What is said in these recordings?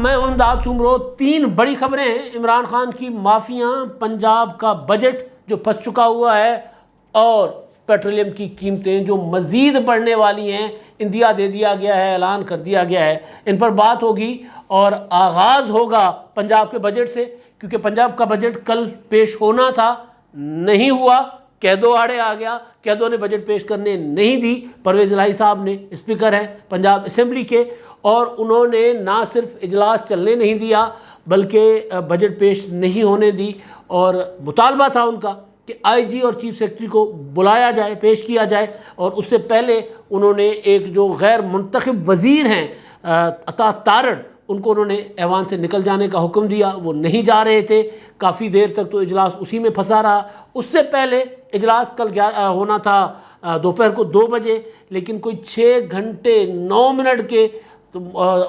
मैं हूं इमदाद सुमरो। 3 बड़ी खबरें हैं। इमरान खान की माफिया, पंजाब का बजट जो फंस चुका हुआ है और पेट्रोलियम की कीमतें जो मज़ीद बढ़ने वाली हैं। इंदिया दे दिया गया है, ऐलान कर दिया गया है। इन पर बात होगी और आगाज़ होगा पंजाब के बजट से, क्योंकि पंजाब का बजट कल पेश होना था, नहीं हुआ। कैदों आड़े आ गया, कैदों ने बजट पेश करने नहीं दी। परवेज़ इलाही साहब ने, स्पीकर हैं पंजाब असम्बली के, और उन्होंने ना सिर्फ इजलास चलने नहीं दिया बल्कि बजट पेश नहीं होने दी। और मुतालबा था उनका कि आईजी और चीफ सेक्रेटरी को बुलाया जाए, पेश किया जाए। और उससे पहले उन्होंने एक जो गैर मुंतखब वज़ीर हैं अता तारड़, उनको उन्होंने ऐवान से निकल जाने का हुक्म दिया। वो नहीं जा रहे थे। काफ़ी देर तक तो इजलास उसी में फंसा रहा। उससे पहले इजलास कल होना था दोपहर को 2 बजे, लेकिन कोई 6 घंटे 9 मिनट के तो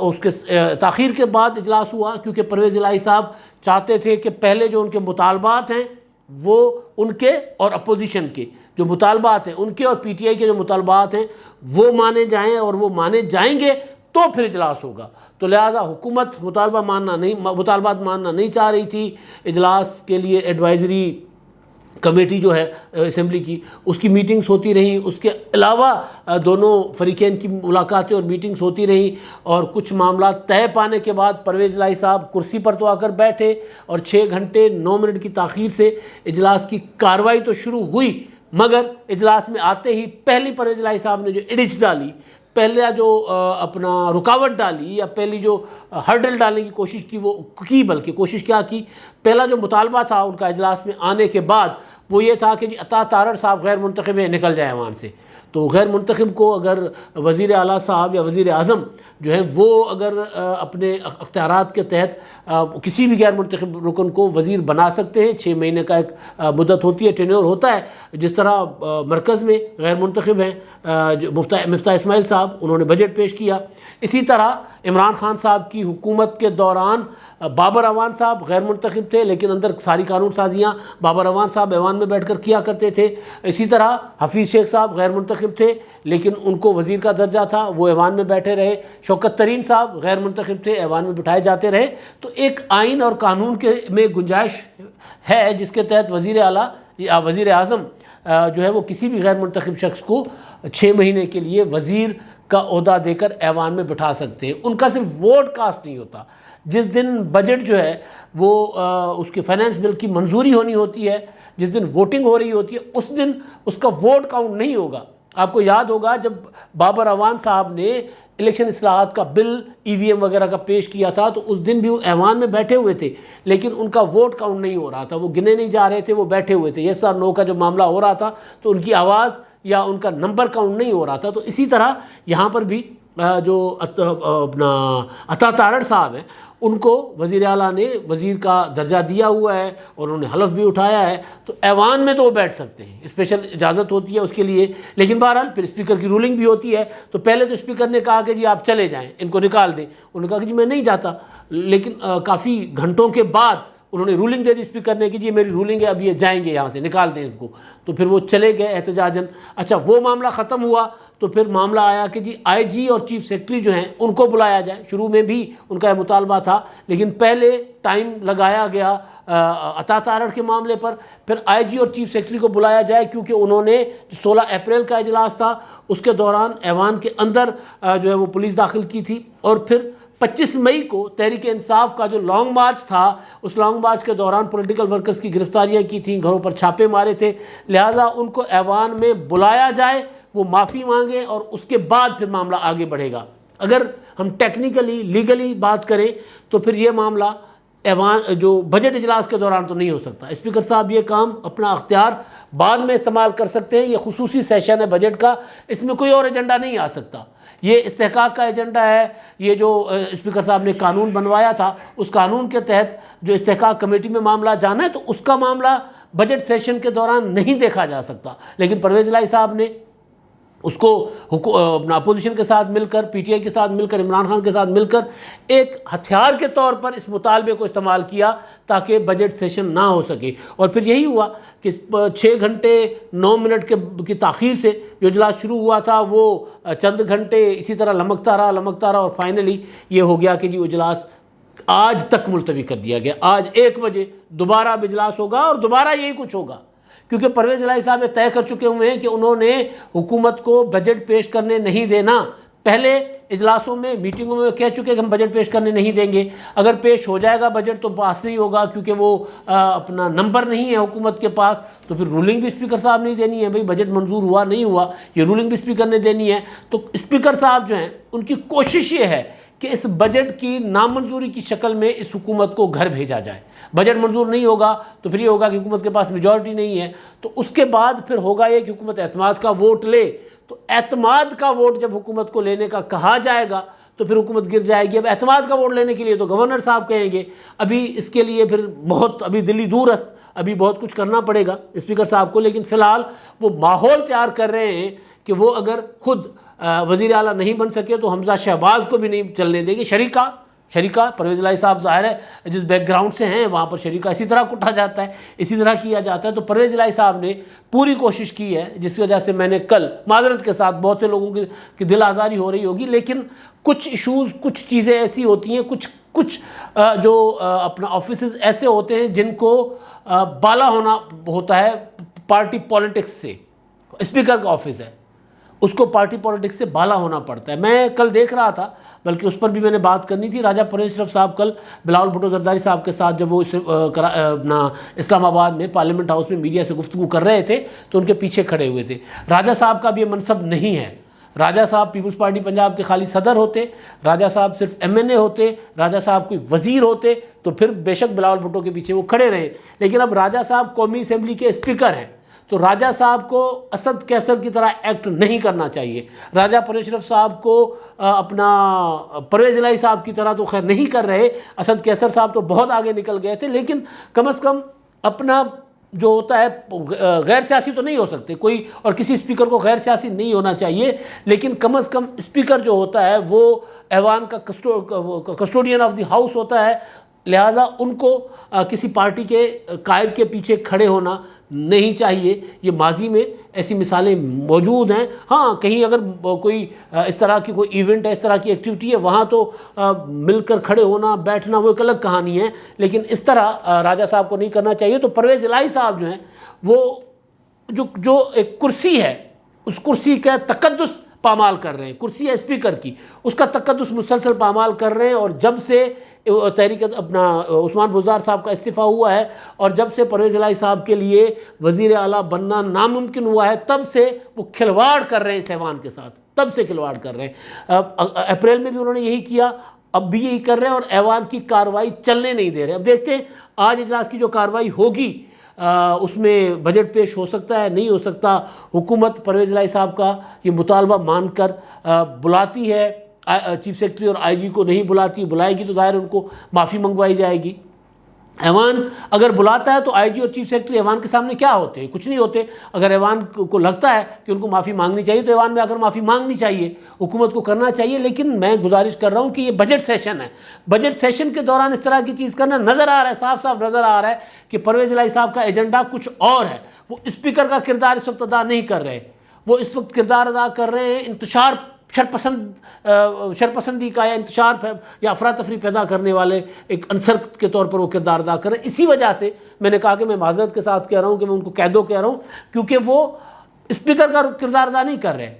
उसके ताख़ीर के बाद इजलास हुआ, क्योंकि परवेज़ इलाही साहब चाहते थे कि पहले जो उनके मुतालबात हैं वो उनके और अपोजिशन के जो मुतालबात हैं, उनके और पीटीआई के जो मुतालबात हैं वो माने जाएं, और वो माने जाएंगे तो फिर इजलास होगा। तो लिहाजा हुकूमत मुतालबात मानना नहीं चाह रही थी। इजलास के लिए एडवाइज़री कमेटी जो है असेंबली की, उसकी मीटिंग्स होती रहीं। उसके अलावा दोनों फरीकैन की मुलाकातें और मीटिंग्स होती रहीं। और कुछ मामला तय पाने के बाद परवेज़ इलाही साहब कुर्सी पर तो आकर बैठे, और 6 घंटे 9 मिनट की ताख़ीर से इजलास की कार्रवाई तो शुरू हुई, मगर इजलास में आते ही पहली परवेज़ इलाही साहब ने जो एडिच डाली, पहला जो अपना रुकावट डाली, या पहली जो हर्डल डालने की कोशिश की, वो की बल्कि कोशिश क्या की, पहला जो मुतालबा था उनका इजलास में आने के बाद वो ये था कि जी अता तारड़ साहब गैर मुंतखब है, निकल जाए ऐवान से। तो गैर मुंतखब को अगर वज़ीर आला साहब या वज़ीर आज़म जो है वो अगर अपने अख्तियारात के तहत किसी भी गैर मुंतखब रुकन को वज़ीर बना सकते हैं। 6 महीने का एक मुद्दत होती है, टेन्योर होता है। जिस तरह मरकज़ में गैर मुंतखब हैं मुफ्ता इस्माइल साहब, उन्होंने बजट पेश किया। इसी तरह इमरान खान साहब की हुकूमत के दौरान बाबर अवान साहब गैर मुंतखब थे, लेकिन अंदर सारी कानून साजियाँ बाबर अवान साहब ऐवान में बैठकर किया करते थे। इसी तरह हफीज़ शेख साहब गैर मुंतखब थे, लेकिन उनको वज़ीर का दर्जा था, वो ऐवान में बैठे रहे। शौकत तरीन साहब गैर मुंतखब थे, ऐवान में बिठाए जाते रहे। तो एक आइन और कानून के में गुंजाइश है जिसके तहत वज़ीर आला या वज़ीर आज़म जो है वो किसी भी गैर मुंतखब शख्स को 6 महीने के लिए वज़ीर का ओहदा देकर ऐवान में बिठा सकते हैं। उनका सिर्फ वोट कास्ट नहीं होता। जिस दिन बजट जो है वो उसके फाइनेंस बिल की मंजूरी होनी होती है, जिस दिन वोटिंग हो रही होती है, उस दिन उसका वोट काउंट नहीं होगा। आपको याद होगा जब बाबर अवान साहब ने इलेक्शन इस्लाहात का बिल ईवीएम वगैरह का पेश किया था, तो उस दिन भी वो ऐवान में बैठे हुए थे, लेकिन उनका वोट काउंट नहीं हो रहा था, वो गिने नहीं जा रहे थे, वो बैठे हुए थे। यस और नो का जो मामला हो रहा था तो उनकी आवाज़ या उनका नंबर काउंट नहीं हो रहा था। तो इसी तरह यहाँ पर भी जो अपना अता तारड़ साहब हैं, उनको वज़ीर आला ने वज़ीर का दर्जा दिया हुआ है और उन्होंने हलफ भी उठाया है। तो ऐवान में तो वो बैठ सकते हैं, स्पेशल इजाज़त होती है उसके लिए। लेकिन बहरहाल फिर स्पीकर की रूलिंग भी होती है। तो पहले तो स्पीकर ने कहा कि जी आप चले जाएं, इनको निकाल दें। उन्होंने कहा कि जी मैं नहीं जाता, लेकिन काफ़ी घंटों के बाद उन्होंने रूलिंग दे दी स्पीकर ने कि जी मेरी रूलिंग है, अब ये जाएंगे यहाँ से, निकाल दें इनको। तो फिर वो चले गए एहतजाजन। अच्छा, वो मामला ख़त्म हुआ तो फिर मामला आया कि जी आईजी और चीफ सेक्रेटरी जो हैं उनको बुलाया जाए। शुरू में भी उनका यह मुतालबा था, लेकिन पहले टाइम लगाया गया अता तारड़ के मामले पर, फिर आईजी और चीफ सेक्रेटरी को बुलाया जाए, क्योंकि उन्होंने 16 अप्रैल का इजलास था उसके दौरान ऐवान के अंदर जो है वो पुलिस दाखिल की थी। और फिर 25 मई को तहरीक इंसाफ का जो लॉन्ग मार्च था, उस लॉन्ग मार्च के दौरान पॉलिटिकल वर्कर्स की गिरफ्तारियाँ की थी, घरों पर छापे मारे थे। लिहाजा उनको ऐवान में बुलाया जाए, वो माफ़ी मांगे और उसके बाद फिर मामला आगे बढ़ेगा। अगर हम टेक्निकली लीगली बात करें तो फिर ये मामला ऐवान जो बजट इजलास के दौरान तो नहीं हो सकता। स्पीकर साहब ये काम अपना अख्तियार बाद में इस्तेमाल कर सकते हैं। ये खुसूसी सेशन है बजट का, इसमें कोई और एजेंडा नहीं आ सकता। ये इस्तेहकाक का एजेंडा है। ये जो स्पीकर साहब ने कानून बनवाया था, उस कानून के तहत जो इस्तेहकाक कमेटी में मामला जाना है, तो उसका मामला बजट सेशन के दौरान नहीं देखा जा सकता। लेकिन परवेज़ इलाही साहब ने उसको अपना अपोजिशन के साथ मिलकर, पीटीआई के साथ मिलकर, इमरान खान के साथ मिलकर एक हथियार के तौर पर इस मुतालबे को इस्तेमाल किया ताकि बजट सेशन ना हो सके। और फिर यही हुआ कि 6 घंटे 9 मिनट की ताख़ीर से जो इजलास शुरू हुआ था वो चंद घंटे इसी तरह लमकता रहा और फाइनली ये हो गया कि जी वो इजलास आज तक मुलतवी कर दिया गया। आज 1 बजे दोबारा इजलास होगा और दोबारा यही कुछ होगा, क्योंकि परवेज़ इलाही साहब ये तय कर चुके हुए हैं कि उन्होंने हुकूमत को बजट पेश करने नहीं देना। पहले इजलासों में, मीटिंगों में कह चुके कि हम बजट पेश करने नहीं देंगे, अगर पेश हो जाएगा बजट तो पास नहीं होगा, क्योंकि वो अपना नंबर नहीं है हुकूमत के पास, तो फिर रूलिंग भी स्पीकर साहब नहीं देनी है। भाई बजट मंजूर हुआ नहीं हुआ, ये रूलिंग भी स्पीकर ने देनी है। तो स्पीकर साहब जो हैं उनकी कोशिश ये है कि इस बजट की नामंजूरी की शक्ल में इस हुकूमत को घर भेजा जाए। बजट मंजूर नहीं होगा तो फिर ये होगा कि हुकूमत के पास मेजॉरिटी नहीं है, तो उसके बाद फिर होगा ये कि हुकूमत एतमाद का वोट ले। तो एतमाद का वोट जब हुकूमत को लेने का कहा जाएगा तो फिर हुकूमत गिर जाएगी। अब एतमाद का वोट लेने के लिए तो गवर्नर साहब कहेंगे, अभी इसके लिए फिर बहुत अभी दिल्ली दूरस्त, अभी बहुत कुछ करना पड़ेगा स्पीकर साहब को। लेकिन फ़िलहाल वो माहौल तैयार कर रहे हैं कि वो अगर खुद वज़ीर आला नहीं बन सके तो हमजा शहबाज को भी नहीं चलने देंगे। शरीका परवेज़ इलाही साहब ज़ाहिर है जिस बैकग्राउंड से हैं वहाँ पर शरीका इसी तरह कुटा जाता है, इसी तरह किया जाता है। तो परवेज़ इलाही साहब ने पूरी कोशिश की है, जिसकी वजह से मैंने कल माजरत के साथ बहुत से लोगों की दिल आज़ारी हो रही होगी, लेकिन कुछ इशूज़, कुछ चीज़ें ऐसी होती हैं, कुछ जो अपना ऑफिस ऐसे होते हैं जिनको बाला होना होता है पार्टी पॉलिटिक्स से। स्पीकर का ऑफिस है, उसको पार्टी पॉलिटिक्स से बाला होना पड़ता है। मैं कल देख रहा था, बल्कि उस पर भी मैंने बात करनी थी। राजा परवेज़ अशरफ साहब कल बिलावल भुट्टो ज़रदारी साहब के साथ जब वो अपना इस्लामाबाद में पार्लियामेंट हाउस में मीडिया से गुफ्तगू कर रहे थे तो उनके पीछे खड़े हुए थे। राजा साहब का भी ये मनसब नहीं है। राजा साहब पीपल्स पार्टी पंजाब के खाली सदर होते, राजा साहब सिर्फ MNA होते, राजा साहब कोई वज़ीर होते तो फिर बेशक बिलावल भुट्टो के पीछे वो खड़े रहे। लेकिन अब राजा साहब कौमी असम्बली के स्पीकर हैं, तो राजा साहब को असद कैसर की तरह एक्ट नहीं करना चाहिए। राजा परवेज़ अशरफ साहब को अपना परवेज़ इलाही साहब की तरह तो खैर नहीं कर रहे, असद कैसर साहब तो बहुत आगे निकल गए थे, लेकिन कम से कम अपना जो होता है गैर सियासी तो नहीं हो सकते कोई, और किसी स्पीकर को गैर सियासी नहीं होना चाहिए, लेकिन कम से कम स्पीकर जो होता है वो ऐवान का कस्टोडियन ऑफ द हाउस होता है। लिहाजा उनको किसी पार्टी के कायद के पीछे खड़े होना नहीं चाहिए। ये माजी में ऐसी मिसालें मौजूद हैं। हाँ, कहीं अगर कोई इस तरह की कोई इवेंट है, इस तरह की एक्टिविटी है, वहाँ तो मिलकर खड़े होना, बैठना वो एक अलग कहानी है, लेकिन इस तरह राजा साहब को नहीं करना चाहिए। तो परवेज़ इलाही साहब जो हैं वो जो एक कुर्सी है, उस कुर्सी का तकद्दुस पामाल कर रहे हैं। कुर्सी है स्पीकर की, उसका तकद्दुस मुसलसल पामाल कर रहे हैं। और जब से तहरीक अपना उस्मान बुज़दार साहब का इस्तीफ़ा हुआ है और जब से परवेज़ इलाही साहब के लिए वज़ीर आला बनना नामुमकिन हुआ है, तब से वो खिलवाड़ कर रहे हैं इस ऐवान के साथ, तब से खिलवाड़ कर रहे हैं। अप्रैल में भी उन्होंने यही किया, अब भी यही कर रहे हैं और ऐवान की कार्रवाई चलने नहीं दे रहे। अब देखते हैं आज इजलास की जो कार्रवाई होगी उसमें बजट पेश हो सकता है, नहीं हो सकता। हुकूमत परवेज़ इलाही साहब का ये मुतालबा मानकर बुलाती है, चीफ सेक्रेटरी और IG को नहीं बुलाती, बुलाएगी तो ज़ाहिर उनको माफ़ी मंगवाई जाएगी। ऐवान अगर बुलाता है तो IG और चीफ सेक्रेटरी ऐवान के सामने क्या होते हैं? कुछ नहीं होते। अगर ऐवान को लगता है कि उनको माफ़ी मांगनी चाहिए तो ऐवान में आकर माफ़ी मांगनी चाहिए, हुकूमत को करना चाहिए। लेकिन मैं गुजारिश कर रहा हूँ कि ये बजट सेशन है, बजट सेशन के दौरान इस तरह की चीज़ करना नज़र आ रहा है, साफ साफ नज़र आ रहा है कि परवेज़ इलाही साहब का एजेंडा कुछ और है। वो स्पीकर का किरदार इस वक्त अदा नहीं कर रहे, वो इस वक्त किरदार अदा कर रहे हैं इंतशार शरपसंदी का या इंतशार या अफरा तफरी पैदा करने वाले एक अंसर के तौर पर वो किरदार अदा करें। इसी वजह से मैंने कहा कि मैं माजरत के साथ कह रहा हूँ कि मैं उनको कैदो कह रहा हूँ, क्योंकि वो स्पीकर का किरदार अदा नहीं कर रहे,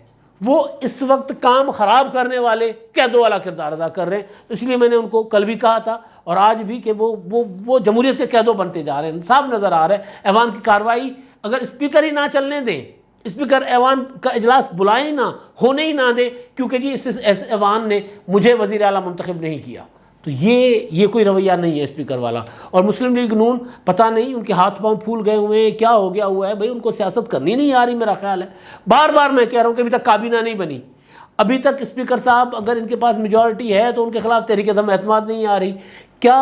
वो इस वक्त काम ख़राब करने वाले कैदो वाला किरदार अदा कर रहे हैं। तो इसलिए मैंने उनको कल भी कहा था और आज भी कि वो जमहूरियत के कैदो बनते जा रहे हैं। साफ नज़र आ रहा है ऐवान की कार्रवाई अगर स्पीकर ही ना चलने दें, स्पीकर ऐवान का इजलास बुलाए ना, होने ही ना दे, क्योंकि जी इस ऐवान ने मुझे वज़ीर आला मुंतखब नहीं किया, तो ये कोई रवैया नहीं है स्पीकर वाला। और मुस्लिम लीग नून पता नहीं उनके हाथ पांव फूल गए हुए हैं, क्या हो गया हुआ है भाई, उनको सियासत करनी नहीं आ रही मेरा ख्याल है। बार बार मैं कह रहा हूँ कि अभी तक काबीना नहीं बनी, अभी तक स्पीकर साहब अगर इनके पास मेजॉरिटी है तो उनके खिलाफ तहरीक अदम एतमाद नहीं आ रही। क्या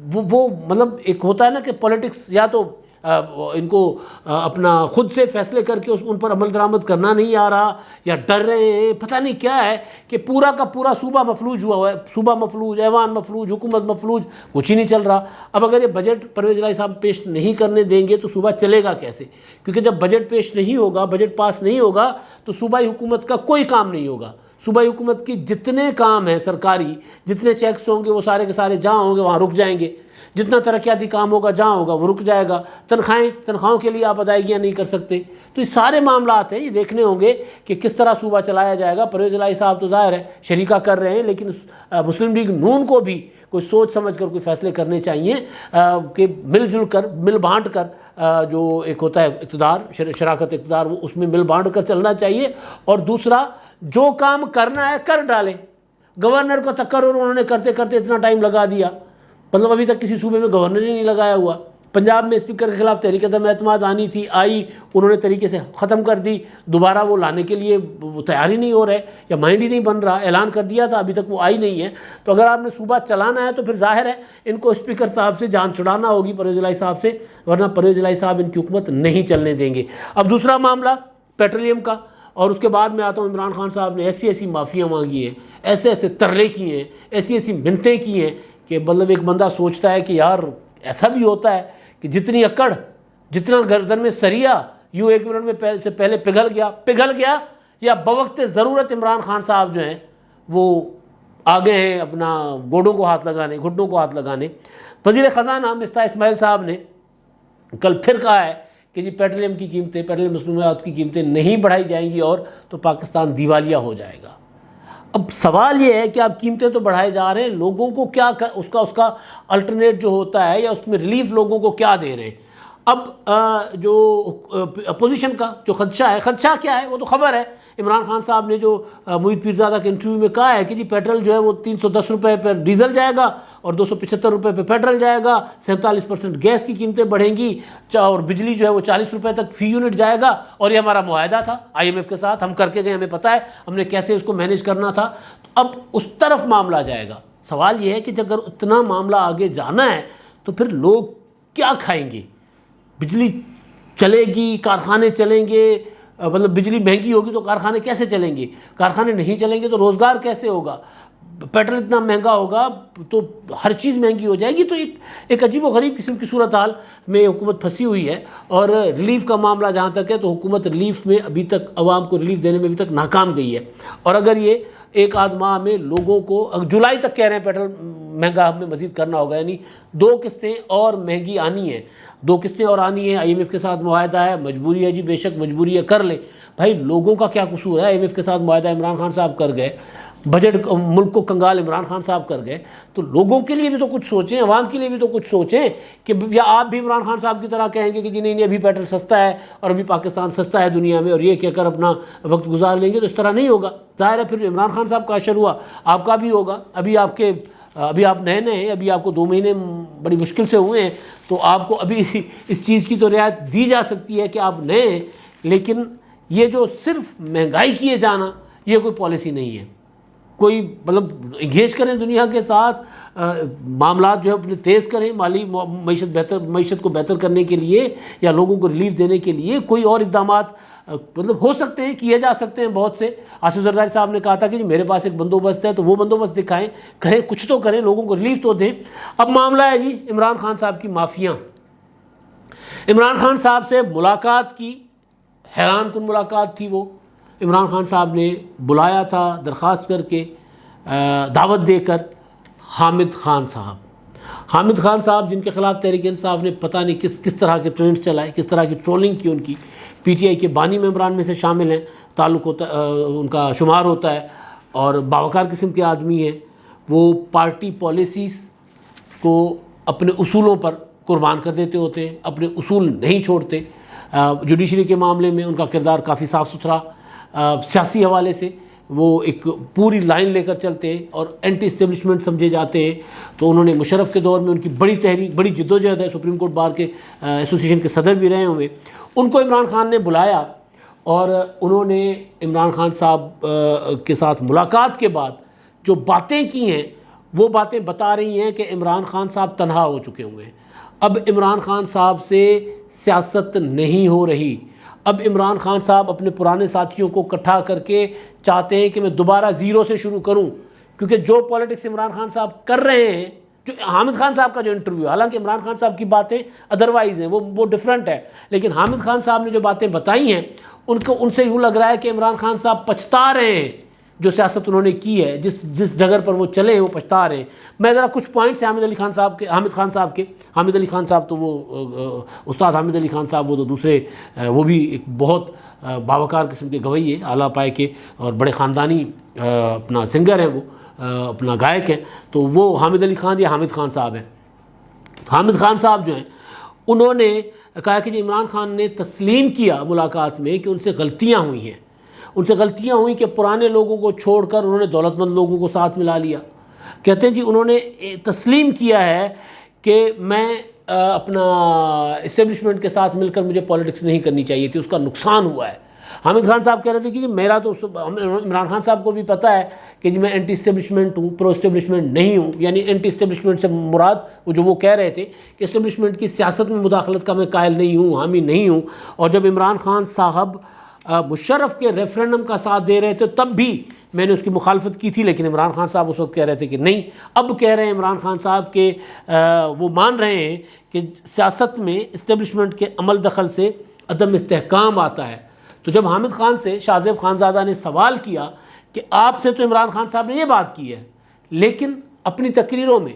वो मतलब एक होता है ना कि पॉलिटिक्स या तो इनको अपना खुद से फैसले करके उन पर अमल दरामद करना नहीं आ रहा या डर रहे हैं, पता नहीं क्या है कि पूरा का पूरा सूबा मफलूज हुआ हुआ है, सूबा मफलूज, ऐवान मफलूज, हुकूमत मफलूज, कुछ ही नहीं चल रहा। अब अगर ये बजट परवेज़ इलाही साहब पेश नहीं करने देंगे तो सूबा चलेगा कैसे? क्योंकि जब बजट पेश नहीं होगा, बजट पास नहीं होगा तो सूबाई हुकूमत का कोई काम नहीं होगा, सूबाई हुकूमत की जितने काम हैं सरकारी, जितने चेक्स होंगे वो सारे के सारे जहाँ होंगे वहाँ रुक जाएंगे, जितना तरक्याती काम होगा जहाँ होगा वो रुक जाएगा, तनख्वाहों के लिए आप अदायगियाँ नहीं कर सकते। तो ये सारे मामलात हैं, ये देखने होंगे कि किस तरह सूबा चलाया जाएगा। परवेज़ इलाही साहब तो ज़ाहिर है शरीका कर रहे हैं, लेकिन मुस्लिम लीग नून को भी कोई सोच समझ कर कोई फ़ैसले करने चाहिए कि मिलजुल कर, मिल बाँट कर, जो एक होता है इक़्तिदार, शराकत इक़्तिदार, वो उसमें मिल बाँट कर चलना चाहिए। और दूसरा, जो काम करना है कर डालें। गवर्नर को तकर्रुर उन्होंने करते करते इतना टाइम लगा दिया, मतलब अभी तक किसी सूबे में गवर्नर ही नहीं लगाया हुआ। पंजाब में स्पीकर के खिलाफ तहरीक अदम-ए-एतमाद आनी थी, आई, उन्होंने तरीके से ख़त्म कर दी। दोबारा वो लाने के लिए वो तैयार ही नहीं हो रहे या माइंड ही नहीं बन रहा। ऐलान कर दिया था, अभी तक वो आई नहीं है। तो अगर आपने सूबा चलाना है तो फिर जाहिर है इनको स्पीकर साहब से जान छुड़ाना होगी, परवेज़ इलाही साहब से, वरना परवेज़ इलाही साहब इनकी हुकूमत नहीं चलने देंगे। अब दूसरा मामला पेट्रोलियम का, और उसके बाद में आता हूँ, इमरान खान साहब ने ऐसी ऐसी माफ़ियाँ मांगी हैं, ऐसे ऐसे तरले किए हैं, ऐसी ऐसी मिन्नतें की हैं कि मतलब एक बंदा सोचता है कि यार ऐसा भी होता है कि जितनी अकड़, जितना गर्दन में सरिया, यूँ एक मिनट में से पहले पिघल गया, या बवक्त ज़रूरत इमरान खान साहब जो हैं वो आगे हैं अपना गोडों को हाथ लगाने, घुटनों को हाथ लगाने। वज़ीर ख़ज़ाना मिफ्ताह इस्माइल साहब ने कल फिर कहा है कि जी पेट्रोलियम की कीमतें, पेट्रोलियम मसनूआत की कीमतें नहीं बढ़ाई जाएंगी और तो पाकिस्तान दिवालिया हो जाएगा। अब सवाल ये है कि आप कीमतें तो बढ़ाए जा रहे हैं, लोगों को क्या उसका अल्टरनेट जो होता है या उसमें रिलीफ लोगों को क्या दे रहे हैं। अब जो अपोजिशन का जो खदशा है, खदशा क्या है वो तो खबर है। इमरान खान साहब ने जो मुईद पीरज़ादा के इंटरव्यू में कहा है कि जी पेट्रोल जो है वो 310 रुपये पर डीज़ल जाएगा और 275 रुपये पर पेट्रोल जाएगा, 47% गैस की कीमतें बढ़ेंगी और बिजली जो है वो 40 रुपये तक फ़ी यूनिट जाएगा। और ये हमारा मुआहदा था IMF के साथ, हम करके गए, हमें पता है हमने कैसे उसको मैनेज करना था। अब उस तरफ मामला जाएगा। सवाल ये है कि अगर उतना मामला आगे जाना है तो फिर लोग क्या खाएंगे? बिजली चलेगी, कारखाने चलेंगे, मतलब बिजली महंगी होगी तो कारखाने कैसे चलेंगे? कारखाने नहीं चलेंगे तो रोज़गार कैसे होगा? पेट्रोल इतना महंगा होगा तो हर चीज़ महंगी हो जाएगी। तो एक अजीब व गरीब किस्म की सूरत हाल में हुकूमत फंसी हुई है। और रिलीफ़ का मामला जहाँ तक है तो हुकूमत रिलीफ़ में अभी तक, आवाम को रिलीफ़ देने में अभी तक नाकाम गई है। और अगर ये एक आध माह में लोगों को, जुलाई तक कह रहे हैं पेट्रोल महंगा हमें मज़ीद करना होगा, यानी 2 किस्तें और महंगी आनी है, 2 किस्तें और आनी है। IMF के साथ मुआहदा है, मजबूरी है जी, बेशक मजबूरी है, कर ले भाई। लोगों का क्या कसूर है? IMF के साथ मुआहदा इमरान खान साहब कर गए, बजट मुल्क को कंगाल इमरान खान साहब कर गए, तो लोगों के लिए भी तो कुछ सोचें, अवाम के लिए भी तो कुछ सोचें। कि या आप भी इमरान खान साहब की तरह कहेंगे कि जी नहीं अभी पेट्रोल सस्ता है और अभी पाकिस्तान सस्ता है दुनिया में, और ये कहकर अपना वक्त गुजार लेंगे, तो इस तरह नहीं होगा। ज़ाहिर है फिर इमरान खान साहब का असर हुआ, आपका भी होगा। अभी आप नए हैं, अभी आपको 2 महीने बड़ी मुश्किल से हुए हैं, तो आपको अभी इस चीज़ की तो रियायत दी जा सकती है कि आप नए हैं। लेकिन ये जो सिर्फ महंगाई किए जाना, ये कोई पॉलिसी नहीं है। कोई मतलब इंगेज करें दुनिया के साथ, मामला जो है अपने तेज़ करें, माली मीशत को बेहतर करने के लिए या लोगों को रिलीफ देने के लिए कोई और इक़दामात मतलब हो सकते हैं, किए जा सकते हैं बहुत से। आसिफ ज़रदारी साहब ने कहा था कि मेरे पास एक बंदोबस्त है, तो वो बंदोबस्त दिखाएं, करें, कुछ तो करें, लोगों को रिलीफ तो दें। अब मामला है जी इमरान खान साहब की माफ़ियाँ। इमरान खान साहब से मुलाकात की, हैरान कुन मुलाकात थी वो। इमरान खान साहब ने बुलाया था दरख्वास्त करके, दावत देकर हामिद खान साहब जिनके ख़िलाफ़ तहरीक इंसाफ ने पता नहीं किस तरह के ट्रेंड्स चलाए, किस तरह की ट्रोलिंग की उनकी। PTI के बानी मेंबरान में से शामिल हैं, ताल्लुक़ होता उनका शुमार होता है, और बावकार किस्म के आदमी हैं। वो पार्टी पॉलिसीज़ को अपने उसूलों पर कुर्बान कर देते होते हैं, अपने उसूल नहीं छोड़ते। जुडिशरी के मामले में उनका किरदार काफ़ी साफ़ सुथरा, सियासी हवाले से वो एक पूरी लाइन लेकर चलते हैं और एंटी इस्टेब्लिशमेंट समझे जाते हैं। तो उन्होंने मुशर्रफ के दौर में उनकी बड़ी तहरीक, बड़ी जिद्दोजहद है, सुप्रीम कोर्ट बार के एसोसिएशन के सदर भी रहे हुए। उनको इमरान खान ने बुलाया और उन्होंने इमरान खान साहब के साथ मुलाकात के बाद जो बातें की हैं, वो बातें बता रही हैं कि इमरान खान साहब तनहा हो चुके हुए हैं। अब इमरान खान साहब से सियासत नहीं हो रही। अब इमरान खान साहब अपने पुराने साथियों को इकट्ठा करके चाहते हैं कि मैं दोबारा ज़ीरो से शुरू करूं, क्योंकि जो पॉलिटिक्स इमरान खान साहब कर रहे हैं, जो हामिद खान साहब का जो इंटरव्यू, हालांकि इमरान खान साहब की बातें अदरवाइज़ हैं, वो डिफरेंट है, लेकिन हामिद खान साहब ने जो बातें बताई हैं उनसे यूँ लग रहा है कि इमरान खान साहब पछता रहे हैं जो सियासत उन्होंने की है, जिस डगर पर वो चले हैं वो पछता रहे हैं। मैं ज़रा कुछ पॉइंट्स हैं हामिद अली खान साहब के, हामिद अली खान साहब तो वो उस्ताद हामिद अली खान साहब वो तो दूसरे, वो भी एक बहुत बावकार किस्म के गवई है, आला पाए के और बड़े ख़ानदानी अपना सिंगर हैं, वो अपना गायक हैं। तो वो हामिद अली खान या हामिद खान साहब हैं। हामिद खान साहब जो हैं उन्होंने कहा कि जी इमरान खान ने तस्लीम किया मुलाकात में कि उनसे गलतियां हुई हैं, उनसे गलतियां हुई कि पुराने लोगों को छोड़कर उन्होंने दौलतमंद लोगों को साथ मिला लिया। कहते हैं जी उन्होंने तस्लीम किया है कि मैं अपना इस्टेब्लिशमेंट के साथ मिलकर मुझे पॉलिटिक्स नहीं करनी चाहिए थी, उसका नुकसान हुआ है। हामिद खान साहब कह रहे थे कि जी मेरा तो, इमरान खान साहब को भी पता है कि जी मैं एंटी इस्टेब्लिशमेंट हूँ, प्रो इस्टेब्लिशमेंट नहीं हूँ। यानी एंटी इस्टेब्लिशमेंट से मुराद वो कह रहे थे कि इस्टेब्लिशमेंट की सियासत में मुदाखलत का मैं कायल नहीं हूँ, हामी नहीं हूँ। और जब इमरान खान साहब मुशर्रफ के रेफरेंडम का साथ दे रहे थे तब भी मैंने उसकी मुखालफत की थी, लेकिन इमरान खान साहब उस वक्त कह रहे थे कि नहीं। अब कह रहे हैं इमरान खान साहब के वो मान रहे हैं कि सियासत में इस्टेब्लिशमेंट के अमल दखल से अदम इस्तेहकाम आता है। तो जब हामिद खान से शाहजेब खानज़ादा ने सवाल किया कि आपसे तो इमरान खान साहब ने ये बात की है, लेकिन अपनी तकरीरों में,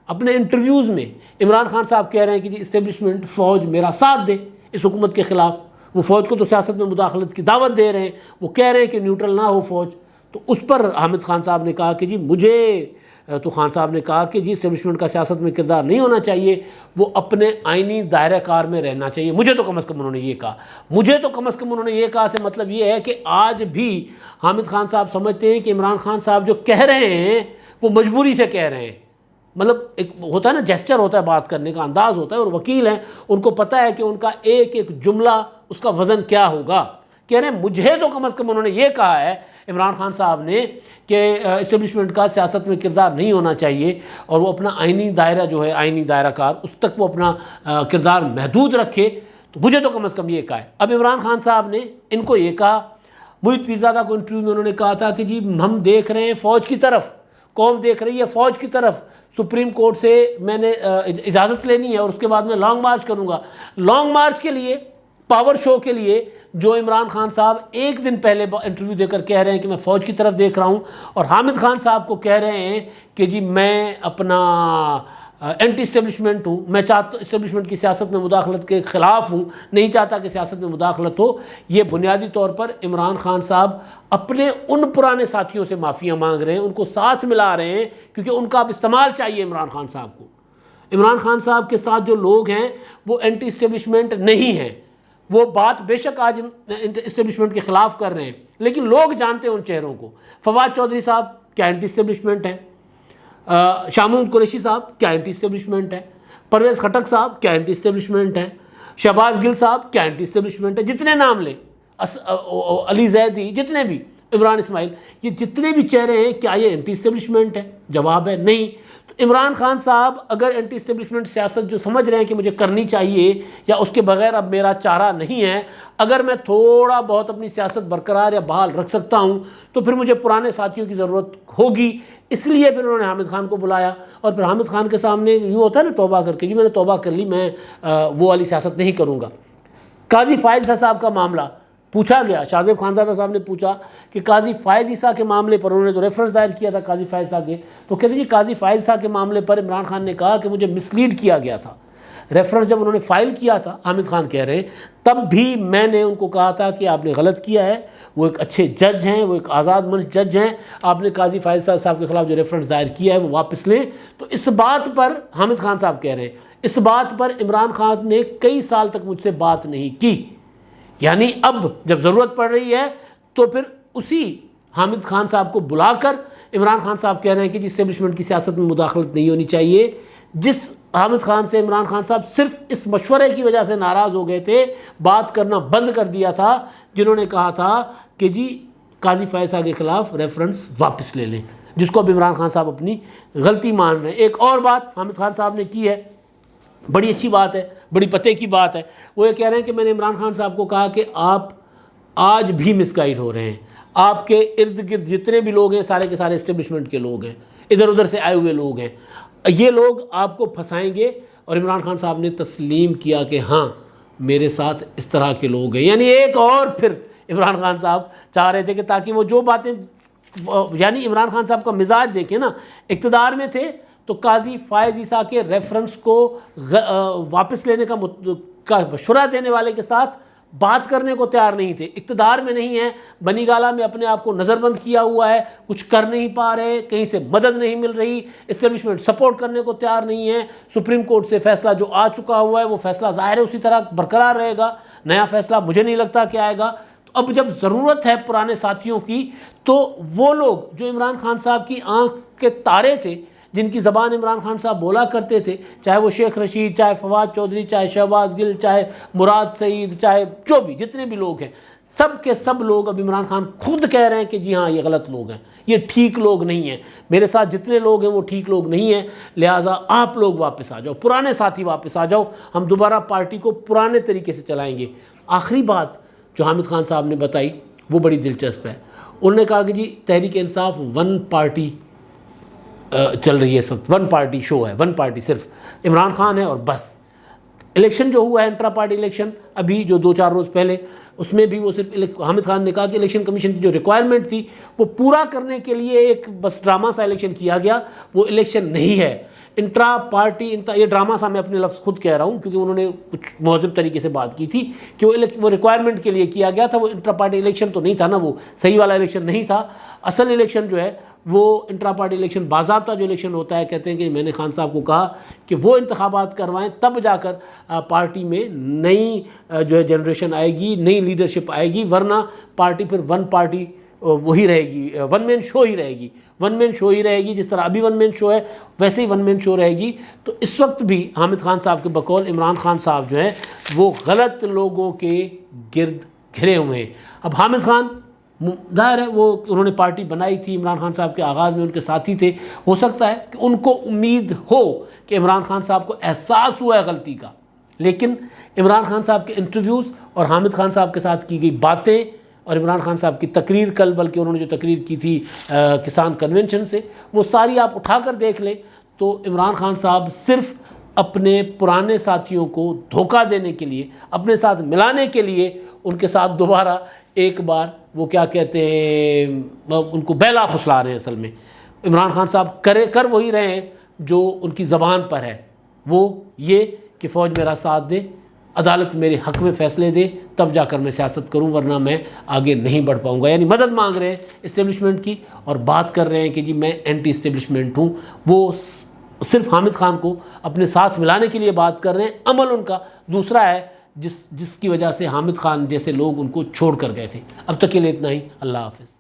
अपने इंटरव्यूज़ में इमरान खान साहब कह रहे हैं कि जी इस्टेब्लिशमेंट फ़ौज मेरा साथ दे इस हुकूमत के ख़िलाफ़। वो फ़ौज को तो सियासत में मुदाखलत की दावत दे रहे हैं, वो कह रहे हैं कि न्यूट्रल ना हो फ़ौज। तो उस पर हामिद खान साहब ने कहा कि जी मुझे तो खान साहब ने कहा कि जी इस्टेब्लिशमेंट का सियासत में किरदार नहीं होना चाहिए, वो अपने आइनी दायरे कार में रहना चाहिए। मुझे तो कम अज़ कम उन्होंने ये कहा, मुझे तो कम अज़ कम उन्होंने ये कहा से मतलब ये है कि आज भी हामिद खान साहब समझते हैं कि इमरान खान साहब जो कह रहे हैं वो मजबूरी से कह रहे हैं। मतलब एक होता है ना, जेस्चर होता है, बात करने का अंदाज़ होता है, और वकील हैं, उनको पता है कि उनका एक एक जुमला उसका वज़न क्या होगा। कह रहे हैं मुझे तो कम अज़ कम उन्होंने ये कहा है इमरान खान साहब ने कि इस्टेब्लिशमेंट का सियासत में किरदार नहीं होना चाहिए, और वो अपना आइनी दायरा जो है, आइनी दायरा कार, उस तक वो अपना किरदार महदूद रखे। तो मुझे तो कम अज़ कम ये कहा है। अब इमरान खान साहब ने इनको ये कहा, मुहित पीरज़ादा को इंटरव्यू में उन्होंने कहा था कि जी हम देख रहे हैं फ़ौज की तरफ, कौम देख रही है फ़ौज की तरफ, सुप्रीम कोर्ट से मैंने इजाज़त लेनी है और उसके बाद मैं लॉन्ग मार्च करूँगा। लॉन्ग मार्च के लिए, पावर शो के लिए जो इमरान खान साहब एक दिन पहले इंटरव्यू देकर कह रहे हैं कि मैं फ़ौज की तरफ देख रहा हूं, और हामिद खान साहब को कह रहे हैं कि जी मैं अपना एंटी इस्टेब्लिशमेंट हूँ, मैं चाहता इस्टेब्लिशमेंट की सियासत में मुदाखलत के ख़िलाफ़ हूँ, नहीं चाहता कि सियासत में मुदाखलत हो। ये बुनियादी तौर पर इमरान खान साहब अपने उन पुराने साथियों से माफ़ियाँ मांग रहे हैं, उनको साथ मिला रहे हैं, क्योंकि उनका अब इस्तेमाल चाहिए इमरान खान साहब को। इमरान खान साहब के साथ जो लोग हैं वो एंटी इस्टेब्लिशमेंट नहीं हैं। वो बात बेशक आज इस्टेब्लिशमेंट के ख़िलाफ़ कर रहे हैं, लेकिन लोग जानते हैं उन चेहरों को। फवाद चौधरी साहब क्या एंटी इस्टेब्लिशमेंट हैं, शाह महमूद कुरैशी साहब क्या एंटी इस्टेब्लिशमेंट है, परवेज़ खटक साहब क्या एंटी इस्टेब्लिशमेंट है, शहबाज गिल साहब क्या एंटी इस्टेब्लिशमेंट है, जितने नाम लें, अली जैदी, जितने भी, इमरान इस्माइल, ये जितने भी चेहरे हैं, क्या ये एंटी इस्टेब्लिशमेंट है? जवाब है नहीं। तो इमरान खान साहब अगर एंटी इस्टेब्लिशमेंट सियासत जो समझ रहे हैं कि मुझे करनी चाहिए या उसके बगैर अब मेरा चारा नहीं है, अगर मैं थोड़ा बहुत अपनी सियासत बरकरार या बहाल रख सकता हूं, तो फिर मुझे पुराने साथियों की ज़रूरत होगी। इसलिए फिर उन्होंने हामिद खान को बुलाया, और फिर हामिद खान के सामने यूँ होता है ना, तौबा करके, जी मैंने तौबा कर ली, मैं वो वाली सियासत नहीं करूँगा। काजी फ़ाइज़ साहब का मामला पूछा गया, शाहजेब खानज़ादा साहब ने पूछा कि काजी फ़ाइज़ ईसा के मामले पर, उन्होंने तो रेफरेंस दायर किया था काजी फ़ाइज़ साहब के, तो कहते जी काजी फ़ाइज़ साहब के मामले पर इमरान खान ने कहा कि मुझे मिसलीड किया गया था। रेफरेंस जब उन्होंने फ़ाइल किया था, हामिद खान कह रहे हैं, तब भी मैंने उनको कहा था कि आपने गलत किया है, वो एक अच्छे जज हैं, वो एक आज़ाद मंच जज हैं, आपने काजी फ़ाइज़ साहब के ख़िलाफ़ जो रेफरेंस दायर किया है वो वापस लें। तो इस बात पर हामिद खान साहब कह रहे हैं, इस बात पर इमरान खान ने कई साल तक मुझसे बात नहीं की। यानी अब जब ज़रूरत पड़ रही है तो फिर उसी हामिद खान साहब को बुलाकर इमरान खान साहब कह रहे हैं कि जी इस्टेब्लिशमेंट की सियासत में मुदाखलत नहीं होनी चाहिए। जिस हामिद खान से इमरान खान साहब सिर्फ इस मशवरे की वजह से नाराज़ हो गए थे, बात करना बंद कर दिया था, जिन्होंने कहा था कि जी काजी फ़ाइज़ साहब के ख़िलाफ़ रेफरेंस वापस ले लें, जिसको अब इमरान खान साहब अपनी गलती मान रहे हैं। एक और बात हामिद खान साहब ने की है, बड़ी अच्छी बात है, बड़ी पते की बात है। वो ये कह रहे हैं कि मैंने इमरान खान साहब को कहा कि आप आज भी मिसगाइड हो रहे हैं, आपके इर्द गिर्द जितने भी लोग हैं सारे के सारे इस्टेब्लिशमेंट के लोग हैं, इधर उधर से आए हुए लोग हैं, ये लोग आपको फंसाएंगे। और इमरान खान साहब ने तस्लीम किया कि हाँ मेरे साथ इस तरह के लोग हैं। यानी एक और फिर इमरान खान साहब चाह रहे थे कि ताकि वो जो बातें यानी इमरान खान साहब का मिजाज देखें ना, इक़्तिदार में थे तो काजी फ़ायज़ ईसा के रेफरेंस को वापस लेने का मशवरा देने वाले के साथ बात करने को तैयार नहीं थे। इक़्तिदार में नहीं है, बनी गाला में अपने आप को नज़रबंद किया हुआ है, कुछ कर नहीं पा रहे, कहीं से मदद नहीं मिल रही, इस्टेब्लिशमेंट सपोर्ट करने को तैयार नहीं है। सुप्रीम कोर्ट से फ़ैसला जो आ चुका हुआ है वो फ़ैसला ज़ाहिर है उसी तरह बरकरार रहेगा, नया फ़ैसला मुझे नहीं लगता कि आएगा। तो अब जब ज़रूरत है पुराने साथियों की, तो वो लोग जो इमरान खान साहब की आँख के तारे थे, जिनकी ज़बान इमरान खान साहब बोला करते थे, चाहे वो शेख रशीद, चाहे फवाद चौधरी, चाहे शहबाज गिल, चाहे मुराद सईद, चाहे जो भी जितने भी लोग हैं, सब के सब लोग अब इमरान खान खुद कह रहे हैं कि जी हाँ ये गलत लोग हैं, ये ठीक लोग नहीं हैं, मेरे साथ जितने लोग हैं वो ठीक लोग नहीं हैं, लिहाजा आप लोग वापस आ जाओ, पुराने साथी वापस आ जाओ, हम दोबारा पार्टी को पुराने तरीके से चलाएँगे। आखिरी बात जो हामिद खान साहब ने बताई वो बड़ी दिलचस्प है। उन्होंने कहा कि जी तहरीक इंसाफ वन पार्टी चल रही है इस वक्त, वन पार्टी शो है, वन पार्टी, सिर्फ इमरान खान है और बस। इलेक्शन जो हुआ है इंट्रा पार्टी इलेक्शन अभी जो 2-4 रोज़ पहले, उसमें भी वो सिर्फ हामिद खान ने कहा कि इलेक्शन कमीशन की जो रिक्वायरमेंट थी वो पूरा करने के लिए एक बस ड्रामा सा इलेक्शन किया गया, वो इलेक्शन नहीं है। इंट्रा पार्टी ये ड्रामा सा मैं अपने लफ्ज़ खुद कह रहा हूँ क्योंकि उन्होंने कुछ महज़ब तरीके से बात की थी कि वो रिक्वायरमेंट के लिए किया गया था, वो इंट्रा पार्टी इलेक्शन तो नहीं था ना, वो सही वाला इलेक्शन नहीं था। असल इलेक्शन जो है वो इंट्रा पार्टी इलेक्शन बाज़ाब्ता जो इलेक्शन होता है, कहते हैं कि मैंने खान साहब को कहा कि वो इंतखाबात करवाएं, तब जाकर पार्टी में नई जो है जनरेशन आएगी, नई लीडरशिप आएगी, वरना पार्टी फिर वन पार्टी वही रहेगी, वन मैन शो ही रहेगी, वन मैन शो ही रहेगी। जिस तरह अभी वन मैन शो है वैसे ही वन मैन शो रहेगी। तो इस वक्त भी हामिद खान साहब के बकौल इमरान खान साहब जो है वो गलत लोगों के गिर्द घिरे हुए हैं। अब हामिद खान जाहिर है वो उन्होंने पार्टी बनाई थी, इमरान खान साहब के आगाज़ में उनके साथी थे, हो सकता है कि उनको उम्मीद हो कि इमरान खान साहब को एहसास हुआ है गलती का, लेकिन इमरान खान साहब के इंटरव्यूज़ और हामिद खान साहब के साथ की गई बातें और इमरान खान साहब की तकरीर कल, बल्कि उन्होंने जो तकरीर की थी किसान कन्वेंशन से, वो सारी आप उठाकर देख लें तो इमरान खान साहब सिर्फ अपने पुराने साथियों को धोखा देने के लिए, अपने साथ मिलाने के लिए, उनके साथ दोबारा एक बार वो क्या कहते हैं उनको बैला फुसला रहे हैं। असल में इमरान खान साहब कर वही रहे हैं जो उनकी ज़बान पर है, वो ये कि फ़ौज मेरा साथ दे, अदालत मेरे हक़ में फ़ैसले दे, तब जाकर मैं सियासत करूं, वरना मैं आगे नहीं बढ़ पाऊंगा। यानी मदद मांग रहे हैं इस्टेब्लिशमेंट की और बात कर रहे हैं कि जी मैं एंटी इस्टेब्लिशमेंट हूँ। वो सिर्फ हामिद खान को अपने साथ मिलाने के लिए बात कर रहे हैं, अमल उनका दूसरा है जिसकी वजह से हामिद खान जैसे लोग उनको छोड़ कर गए थे। अब तक के लिए इतना ही। अल्लाह हाफ़िज़।